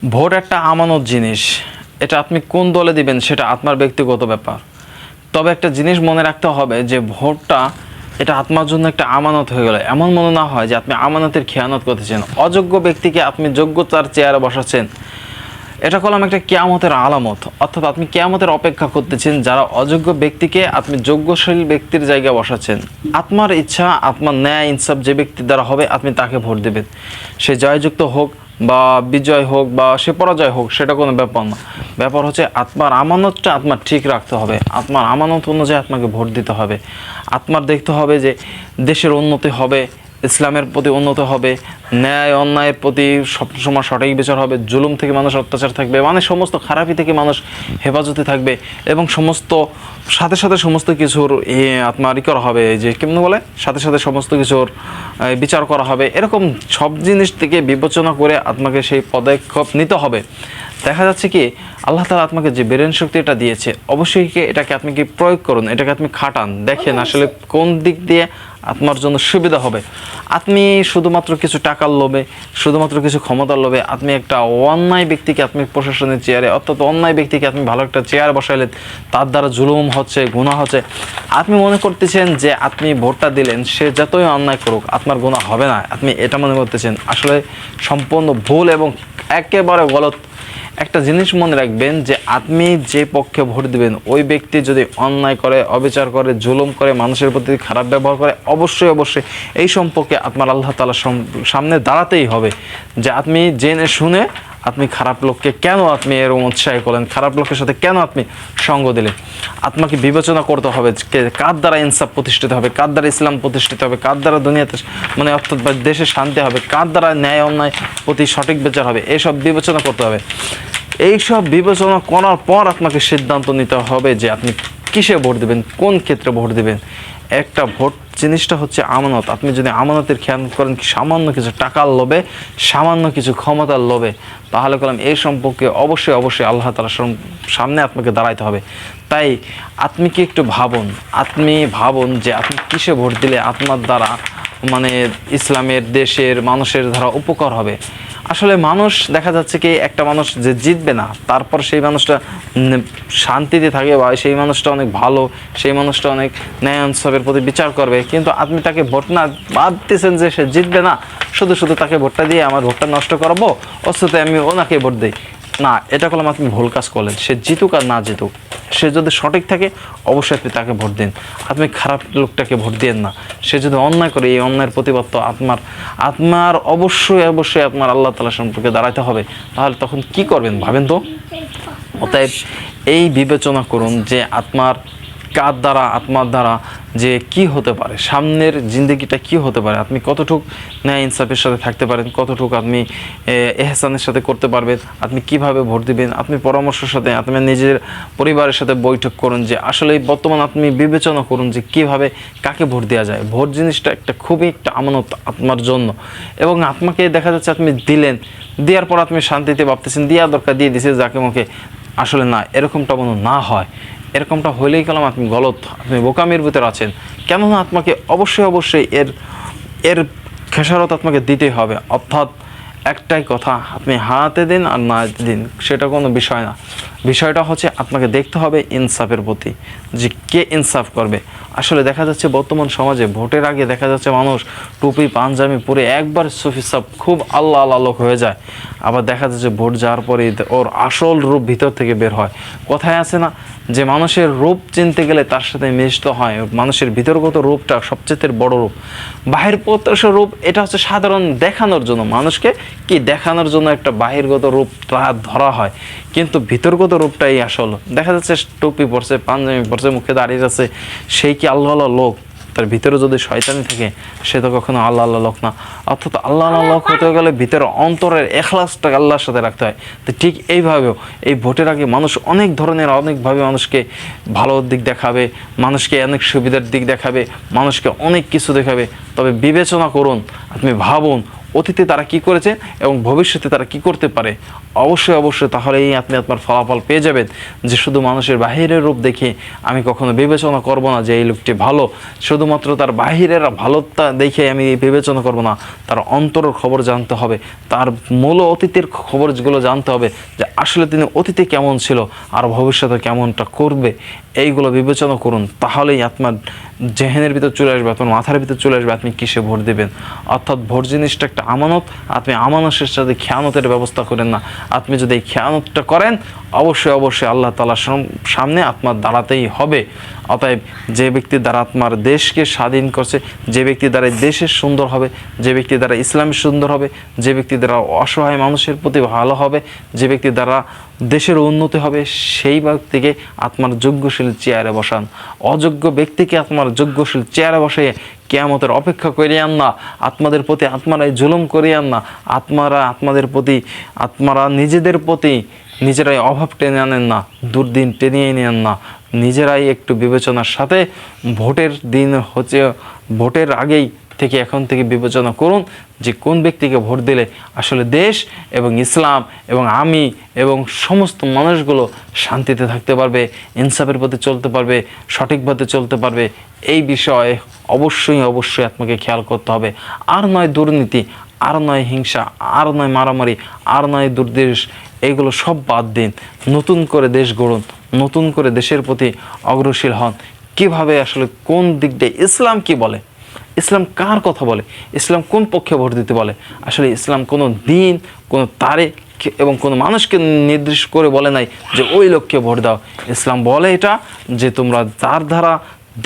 Vote একটা আমানত জিনিস। এটা আপনি কোন দলে দিবেন সেটা আপনার ব্যক্তিগত ব্যাপার। তবে একটা জিনিস মনে রাখতে হবে যে ভোটটা এটা আপনার জন্য একটা আমানত হয়ে গেল। এমন মনে না হয় যে আপনি আমানতের খেয়ানত করতেছেন, অযোগ্য ব্যক্তিকে আপনি যোগ্যতার চেয়ারে বসাচ্ছেন। এটা করলাম একটা কিয়ামতের আলামত, অর্থাৎ আপনি কিয়ামতের অপেক্ষা করতেছেন। যারা অযোগ্য ব্যক্তিকে আপনি যোগ্যশীল ব্যক্তির জায়গায় বসাচ্ছেন। আপনার ইচ্ছা, আপনার ন্যায় ইনসাফ যে ব্যক্তির দ্বারা হবে আপনি তাকে ভোট দেবেন। সে জয়যুক্ত হোক বা বিজয় হোক বা সে পরাজয় হোক, সেটা কোনো ব্যাপার না। ব্যাপার হচ্ছে আপনার আমানতটা আপনার ঠিক রাখতে হবে। আপনার আমানত অনুযায়ী আপনাকে ভোট দিতে হবে। আপনার দেখতে হবে যে দেশের উন্নতি হবে, ইসলামের প্রতি উন্নত হবে, ন্যায় অন্যায়ের প্রতি সবসময় সঠিক বিচার হবে, জুলুম থেকে মানুষ অত্যাচার থাকবে, মানে সমস্ত খারাপি থেকে মানুষ হেফাজতে থাকবে, এবং সাথে সাথে সমস্ত কিছুর আপনার করা হবে, যে কেমন বলে সাথে সাথে সমস্ত কিছুর বিচার করা হবে। এরকম সব জিনিস থেকে বিবেচনা করে আপনাকে সেই পদক্ষেপ নিতে হবে। দেখা যাচ্ছে কি আল্লাহ তাআলা আপনাকে যে ব্রেন শক্তিটা দিয়েছে, অবশ্যই এটাকে আপনি কি প্রয়োগ করুন, এটাকে আপনি খাটান, দেখেন আসলে কোন দিক দিয়ে আপনার জন্য সুবিধা হবে। আপনি শুধুমাত্র কিছু টাকার লোভে, শুধুমাত্র কিছু ক্ষমতার লোভে আপনি একটা অন্যায় ব্যক্তিকে আপনি প্রশাসনের চেয়ারে, অর্থাৎ অন্যায় ব্যক্তিকে আপনি ভালো একটা চেয়ার বসাইলেন, তার দ্বারা জুলুম হচ্ছে, গুনাহ হচ্ছে। আপনি মনে করতেছেন যে আপনি ভোটটা দিলেন, সে যতই অন্যায় করুক আপনার গুনাহ হবে না, আপনি এটা মনে করতেছেন। আসলে সম্পূর্ণ ভুল এবং একেবারে গলত। একটা জিনিস মনে রাখবেন যে আপনি যে পক্ষে ভোট দিবেন, ওই ব্যক্তি যদি অন্যায় করে, অবিচার করে, জুলুম করে, মানুষের প্রতি খারাপ ব্যবহার করে, অবশ্যই অবশ্যই এই সম্পর্কে আপনার আল্লাহ তাআলার সামনে দাঁড়াতেই হবে যে আপনি জেনে শুনে আপনি খারাপ লোককে কেন আপনি এরকম উৎসাহ করলেন, খারাপ লোকের সাথে কেন আপনি সঙ্গ দিলেন। আপনাকে বিবেচনা করতে হবে কার দ্বারা ইনসাফ প্রতিষ্ঠিত হবে, কার দ্বারা ইসলাম প্রতিষ্ঠিত হবে, কার দ্বারা দুনিয়াতে মানে অর্থাৎ দেশে শান্তি হবে, কার দ্বারা ন্যায় অন্যায় প্রতি সঠিক বিচার হবে, এইসব বিবেচনা করতে হবে। এইসব বিবেচনা করার পর আপনাকে সিদ্ধান্ত নিতে হবে যে আপনি কিসে ভোট দেবেন, কোন ক্ষেত্রে ভোট দেবেন। একটা ভোট জিনিসটা হচ্ছে আমানত। আপনি যদি আমানতের খেয়াল করেন সামান্য কিছু টাকার লোভে, সামান্য কিছু ক্ষমতার লোভে, তাহলে করলাম এই সম্পর্কে অবশ্যই অবশ্যই আল্লাহ তাআলার সামনে আপনাকে দাঁড়াইতে হবে। তাই আপনি কি একটু ভাবুন যে আপনি কিসে ভোট দিলে আপনার দ্বারা মানে ইসলামের, দেশের, মানুষের দ্বারা উপকার হবে। আসলে মানুষ দেখা যাচ্ছে কি একটা মানুষ যে জিতবে না, তারপর সেই মানুষটা শান্তিতে থাকে বা সেই মানুষটা অনেক ভালো, সেই মানুষটা অনেক ন্যায় ইনসাফের প্রতি বিচার করবে, কিন্তু আপনি তাকে ভোট না ভাবতেছেন যে সে জিতবে না, শুধু শুধু তাকে ভোটটা দিয়ে আমার ভোটটা নষ্ট করাবো, অথচ আমি ওনাকে ভোট দিই না। এটা করলাম আপনি ভুল কাজ করলেন। সে জিতুক আর না জিতুক, সে যদি সঠিক থাকে অবশ্যই আপনি তাকে ভোট দিন। আপনি খারাপ লোকটাকে ভোট দিন না। সে যদি অন্যায় করে, এই অন্যায়ের প্রতিবাদ তো আপনার অবশ্যই অবশ্যই আপনার আল্লাহ তাআলা সম্পর্কে দাঁড়াতে হবে। তাহলে তখন কি করবেন ভাবেন তো। অতএব এই বিবেচনা করুন যে আপনার আপনার দ্বারা যে কি হতে পারে, সামনের জিন্দগিটা কি হতে পারে, আপনি কতটুকু ন্যায় ইনসাফের সাথে থাকতে পারেন, কতটুকু আপনি এহসানের সাথে করতে পারবেন, আপনি কিভাবে ভোট দিবেন। আপনি পরামর্শের সাথে আপনি নিজের পরিবারের সাথে বৈঠক করুন যে আসলে বর্তমান আপনি বিবেচনা করুন যে কিভাবে কাকে ভোট দেওয়া যায়। ভোট জিনিসটা খুবই একটা আমানত আপনার জন্য, এবং আপনাকে দেখা যাচ্ছে আপনি দিলেন, দেওয়ার পর আপনি শান্তিতে ভাবতেছেন দেওয়া দরকার, দিয়ে দিছে যাকে মুখে। আসলে না, এরকমটা মনে না হয়। এরকমটা হইলেই গেলাম আপনি গলত, আপনি বোকামির ভিতরে আছেন। কেননা আপনাকে অবশ্যই অবশ্যই এর খেসারত আপনাকে দিতেই হবে। অর্থাৎ একটাই কথা, আপনি হাতে দিন আর না দিন সেটা কোনো বিষয় না। বিষয়টা হচ্ছে আপনাকে দেখতে হবে ইনসাফের প্রতি, যে কে ইনসাফ করবে। আসলে দেখা যাচ্ছে বর্তমান সমাজে ভোটের আগে দেখা যাচ্ছে মানুষ টুপি পাঞ্জাবি পরে একবার সুফি সাব খুব আল্লাহ আল্লাহ লোক হয়ে যায়। আবার দেখা যাচ্ছে ভোট যাওয়ার পরে ওর আসল রূপ ভিতর থেকে বের হয়। কথায় আছে না যে মানুষের রূপ চিনতে গেলে তার সাথে মিশতে হয়। মানুষের ভিতরগত রূপটা সবচেয়ে বড় রূপ। বাহির প্রত্যাশ রূপ এটা হচ্ছে সাধারণ দেখানোর জন্য, মানুষকে কি দেখানোর জন্য একটা বাহিরগত রূপ ধরা হয়, কিন্তু ভিতরগত রূপটাই আসল। দেখা যাচ্ছে টুপি পরছে, পাঞ্জাবি পরছে, মুখে দাঁড়িয়ে যাচ্ছে, সেই কি আল্লাহ আল্লাহ লোক? তার ভিতরে যদি শয়তানি থাকে সে তো কখনো আল্লাহ আল্লাহ লোক না। অর্থাৎ আল্লাহ আল্লাহ লোক হতে গেলে ভিতরে অন্তরের এখলাসটাকে আল্লাহর সাথে রাখতে হয়। তো ঠিক এইভাবেও এই ভোটের আগে মানুষ অনেকভাবে মানুষকে ভালো দিক দেখাবে, মানুষকে অনেক সুবিধার দিক দেখাবে, মানুষকে অনেক কিছু দেখাবে। তবে বিবেচনা করুন, আপনি ভাবুন অতীতে তারা কি করেছে এবং ভবিষ্যতে তারা কি করতে পারে। অবশ্যই অবশ্যই তাহলেই আপনি আপনার ফলাফল পেয়ে যাবেন। যে শুধু মানুষের বাহিরের রূপ দেখে আমি কখনো বিবেচনা করব না যে এই লোকটি ভালো, শুধুমাত্র তার বাহিরের ভালোটা দেখে আমি বিবেচনা করব না, তার অন্তরের খবর জানতে হবে, তার মূল অতীতের খবরগুলো জানতে হবে যে আসলে তিনি অতীতে কেমন ছিল আর ভবিষ্যতে কেমনটা করবে। এইগুলো বিবেচনা করুন, তাহলেই আপনার জেহেনের ভিতর চলে আসবে, আপনার মাথার ভিতর চলে আসবে আপনি কিসে ভোট দেবেন। অর্থাৎ ভোট জিনিসটা একটা আমানত, আপনি আমানতের সাথে খেয়ানতের ব্যবস্থা করেন না। আপনি যদি এই খেয়ানতটা করেন অবশ্যই অবশ্যই আল্লাহ তাআলার সামনে আপনার দাঁড়াতেই হবে। অতএব যে ব্যক্তির দ্বারা আপনার দেশকে স্বাধীন করছে, যে ব্যক্তির দ্বারা দেশের সুন্দর হবে, যে ব্যক্তির দ্বারা ইসলামের সুন্দর হবে, যে ব্যক্তির দ্বারা অসহায় মানুষের প্রতি ভালো হবে, যে ব্যক্তির দ্বারা দেশের উন্নতি হবে, সেই ব্যক্তিকে আপনার যোগ্যশীল চেয়ারে বসান। অযোগ্য ব্যক্তিকে আপনার যোগ্যশীল চেয়ারে বসে কিয়ামতের অপেক্ষা করিয়ান না। আপনাদের প্রতি আপনারাই জুলুম করিয়ান না। আপনারা নিজেদের প্রতি নিজেরাই অভাব টেনে আনেন না, দুর্দিন টেনে নেন না। নিজেরাই একটু বিবেচনার সাথে ভোটের দিন হচ্ছে, ভোটের আগেই থেকে এখন থেকে বিবেচনা করুন যে কোন ব্যক্তিকে ভোট দিলে আসলে দেশ এবং ইসলাম এবং আমি এবং সমস্ত মানুষগুলো শান্তিতে থাকতে পারবে, ইনসাফের পথে চলতে পারবে, সঠিক পথে চলতে পারবে। এই বিষয়ে অবশ্যই অবশ্যই আপনাকে খেয়াল করতে হবে। আর নয় দুর্নীতি, আর নয় হিংসা, আর নয় মারামারি, আর নয় দুর্দেশ, এইগুলো সব বাদ দিন। নতুন করে দেশ গড়ুন, নতুন করে দেশের প্রতি অগ্রসীল হন। কিভাবে আসলে কোন দিকটায় ইসলাম কি বলে, ইসলাম কার কথা বলে, ইসলাম কোন পক্ষে ভোট দিতে বলে। আসলে ইসলাম কোনো দিন, কোনো তারিখ এবং কোনো মানুষকে নির্দিষ্ট করে বলে নাই যে ওই লোককে ভোট দাও। ইসলাম বলে এটা যে তোমরা যার দ্বারা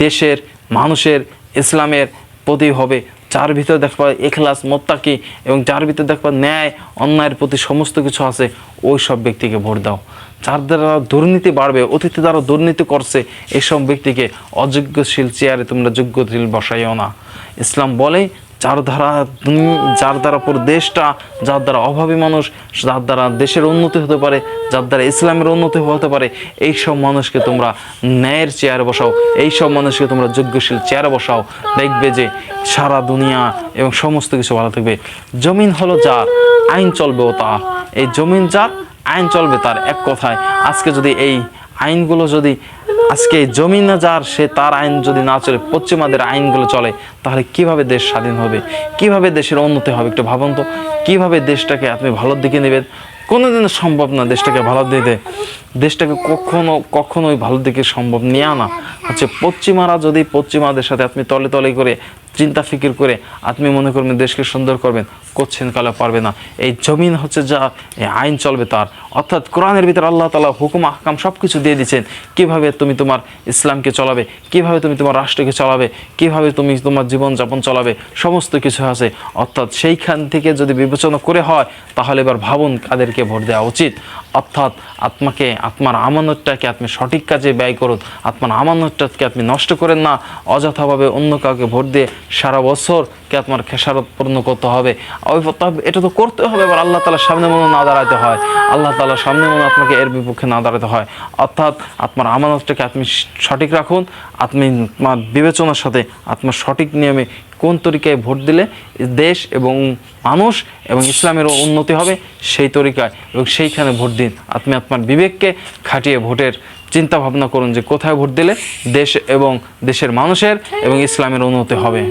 দেশের মানুষের ইসলামের প্রতি হবে, যার ভিতরে দেখবা ইখলাস মোত্তাকি এবং যার ভিতরে দেখবা ন্যায় অন্যায়ের প্রতি সমস্ত কিছু আছে, ওই সব ব্যক্তিকে ভোট দাও। যার দ্বারা দুর্নীতি বাড়বে, অতীতে যারা দুর্নীতি করছে, এইসব ব্যক্তিকে অযোগ্যশীল চেয়ারে তোমরা যোগ্যশীল বসাইও না। ইসলাম বলে যার দ্বারা পুরো দেশটা, যার দ্বারা অভাবী মানুষ, যার দ্বারা দেশের উন্নতি হতে পারে, যার দ্বারা ইসলামের উন্নতি হতে পারে, এইসব মানুষকে তোমরা ন্যায়ের চেয়ারে বসাও, এইসব মানুষকে তোমরা যোগ্যশীল চেয়ারে বসাও। দেখবে যে সারা দুনিয়া এবং সমস্ত কিছু ভালো থাকবে। জমিন হলো যার, আইন চলবেও তার। এই জমিন যার, আইন চলবে তার। এক কথায় আজকে যদি এই আইনগুলো যদি আজকে জমিন যার, সে তার আইন যদি না চলে, পশ্চিমাদের আইনগুলো চলে, তাহলে কিভাবে দেশ স্বাধীন হবে, কিভাবে দেশের উন্নতি হবে? একটু ভাবুন তো, কিভাবে দেশটাকে আপনি ভালোর দিকে নেবেন? কোনোদিনও সম্ভব না দেশটাকে ভালোর দিকে, দেশটাকে কখনোই ভালোর দিকে সম্ভব নিয়ে আনা হচ্ছে পশ্চিমারা। যদি পশ্চিমাদের সাথে আপনি তলে তলে করে চিন্তা ফিকির করে আপনি মনে করবেন দেশকে সুন্দর করবেন, করছেন কালে পারবে না। এই জমিন হচ্ছে যা, এই আইন চলবে তার। অর্থাৎ কোরআনের ভিতরে আল্লাহ তাআলা হুকুম আহকাম সব কিছু দিয়ে দিচ্ছেন, কিভাবে তুমি তোমার ইসলামকে চলাবে, কিভাবে তুমি তোমার রাষ্ট্রকে চলাবে, কিভাবে তুমি তোমার জীবনযাপন চলাবে, সমস্ত কিছু আছে। অর্থাৎ সেইখান থেকে যদি বিবেচনা করে হয়, তাহলে এবার ভাবুন কাদেরকে ভোট দেওয়া উচিত। অর্থাৎ আপনার আমানতটাকে আপনি সঠিক কাজে ব্যয় করুন, আপনার আমানতটাকে আপনি নষ্ট করেন না। অযথাভাবে অন্য কাউকে ভোট দিয়ে সারা বছরকে আপনার খেসারত পূর্ণ করতে হবে। এটা তো করতে হবে, এবার আল্লাহ তাআলার সামনে মনে না দাঁড়াতে হয়, আল্লাহ তাআলার সামনে মনে আপনাকে এর বিপক্ষে না দাঁড়াতে হয়। অর্থাৎ আপনার আমানতটাকে আপনি সঠিক রাখুন, আপনি আপনার বিবেচনার সাথে আপনার সঠিক নিয়মে কোন তরিকায় ভোট দিলে দেশ এবং মানুষ এবং ইসলামেরও উন্নতি হবে, সেই তরিকায় এবং সেইখানে ভোট দিন। আপনি আপনার বিবেককে খাটিয়ে ভোটের চিন্তা ভাবনা করুন যে কোথায় ভোট দিলে দেশ এবং দেশের মানুষের এবং ইসলামের উন্নতি হবে।